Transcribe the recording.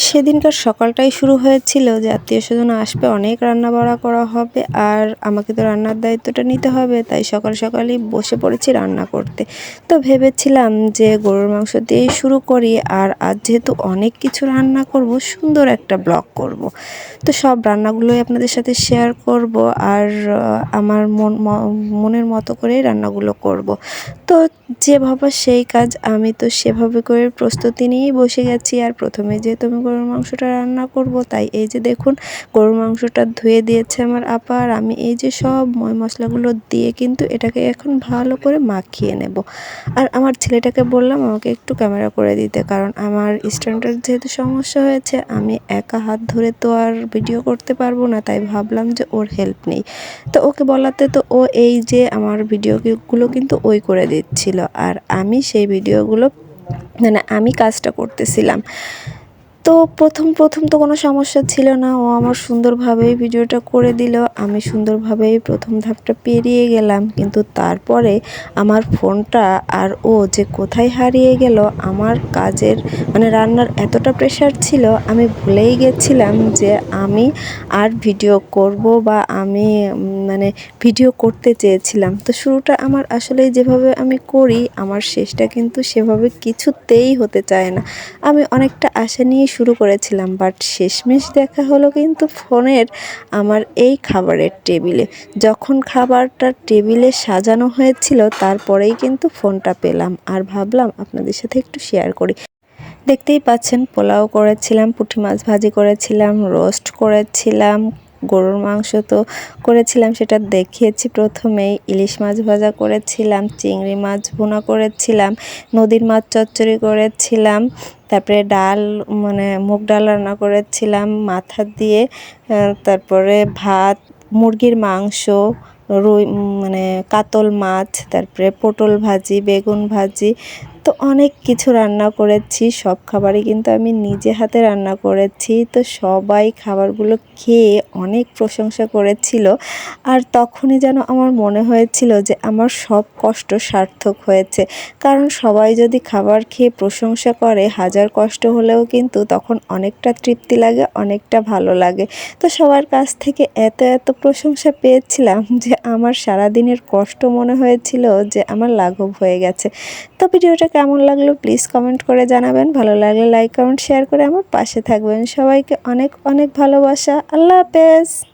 সেদিনকার সকালটাই শুরু হয়েছিল যে আত্মীয়স্বজন আসবে, অনেক রান্নাবাড়া করা হবে আর আমাকে তো রান্নার দায়িত্বটা নিতে হবে। তাই সকাল সকালই বসে পড়েছি রান্না করতে। তো ভেবেছিলাম যে গরুর মাংস দিয়েই শুরু করি, আর আজ যেহেতু অনেক কিছু রান্না করব, সুন্দর একটা ব্লগ করব। তো সব রান্নাগুলোই আপনাদের সাথে শেয়ার করব, আর আমার মনের মতো করেই রান্নাগুলো করব। তো যে ভাবা সেই কাজ, আমি তো সেভাবে করে প্রস্তুতি নিয়েই বসে গেছি। আর প্রথমে যেহেতু আমি গরুর মাংসটা রান্না করব, তাই এই যে দেখুন গরুর মাংসটা ধুয়ে দিয়েছে আমার আপা, আর আমি এই যে সব মশলাগুলো দিয়ে কিন্তু এটাকে এখন ভালো করে মাখিয়ে নেব। আর আমার ছেলেটাকে বললাম আমাকে একটু ক্যামেরা করে দিতে, কারণ আমার স্ট্যান্ডের যেহেতু সমস্যা হয়েছে, আমি একা হাত ধরে তো আর ভিডিও করতে পারবো না। তাই ভাবলাম যে ওর হেল্প নেই। তো ওকে বলাতে তো ও এই যে আমার ভিডিওগুলো কিন্তু ওই করে দিচ্ছিল, আর আমি সেই ভিডিওগুলো আমি কাজটা করতেছিলাম। তো প্রথম তো কোনো সমস্যা ছিল না, ও আমার সুন্দরভাবেই ভিডিওটা করে দিল। আমি সুন্দরভাবেই প্রথম ধাপটা পেরিয়ে গেলাম, কিন্তু তারপরে আমার ফোনটা আর ও যে কোথায় হারিয়ে গেল। আমার কাজের রান্নার এতটা প্রেশার ছিল, আমি ভুলেই গেছিলাম যে আমি আর ভিডিও করব, বা আমি ভিডিও করতে চেয়েছিলাম। তো শুরুটা আমার আসলে যেভাবে আমি করি, আমার শেষটা কিন্তু সেভাবে কিছুতেই হতে চায় না। আমি অনেকটা আশা নিয়ে শুরু করেছিলাম, বাট শেষমেশ দেখা হলো কিন্তু ফোনের আমার এই খাবারের টেবিলে। যখন খাবারটা টেবিলে সাজানো হয়েছিল, তারপরেই কিন্তু ফোনটা পেলাম, আর ভাবলাম আপনাদের সাথে একটু শেয়ার করি। দেখতেই পাচ্ছেন পোলাও করেছিলাম, পুঁটি মাছ ভাজি করেছিলাম, রোস্ট করেছিলাম, গরুর মাংস তো করেছিলাম, সেটা দেখিয়েছি প্রথমেই। ইলিশ মাছ ভাজা করেছিলাম, চিংড়ি মাছ ভুনা করেছিলাম, নদীর মাছ চচ্চড়ি করেছিলাম, তারপরে ডাল মুগ ডাল রান্না করেছিলাম মাথা দিয়ে, তারপরে ভাত, মুরগির মাংস, রুই কাতল মাছ, তারপরে পটল ভাজি, বেগুন ভাজি। তো অনেক কিছু রান্না করেছি, সব খাবারই কিন্তু আমি নিজে হাতে রান্না করেছি। তো সবাই খাবারগুলো খেয়ে অনেক প্রশংসা করেছিল, আর তখনই যেন আমার মনে হয়েছিল যে আমার সব কষ্ট সার্থক হয়েছে। কারণ সবাই যদি খাবার খেয়ে প্রশংসা করে, হাজার কষ্ট হলেও কিন্তু তখন অনেকটা তৃপ্তি লাগে, অনেকটা ভালো লাগে। তো সবার কাছ থেকে এত প্রশংসা পেয়েছিলাম যে আমার সারাদিনের কষ্ট মনে হয়েছিল যে আমার লাঘব হয়ে গেছে। তো ভিডিওটা কেমন লাগলো প্লিজ কমেন্ট করে জানাবেন। ভালো লাগলে লাইক কমেন্ট শেয়ার করে আমার পাশে থাকবেন। সবাইকে অনেক ভালোবাসা। আল্লাহ হাফেজ।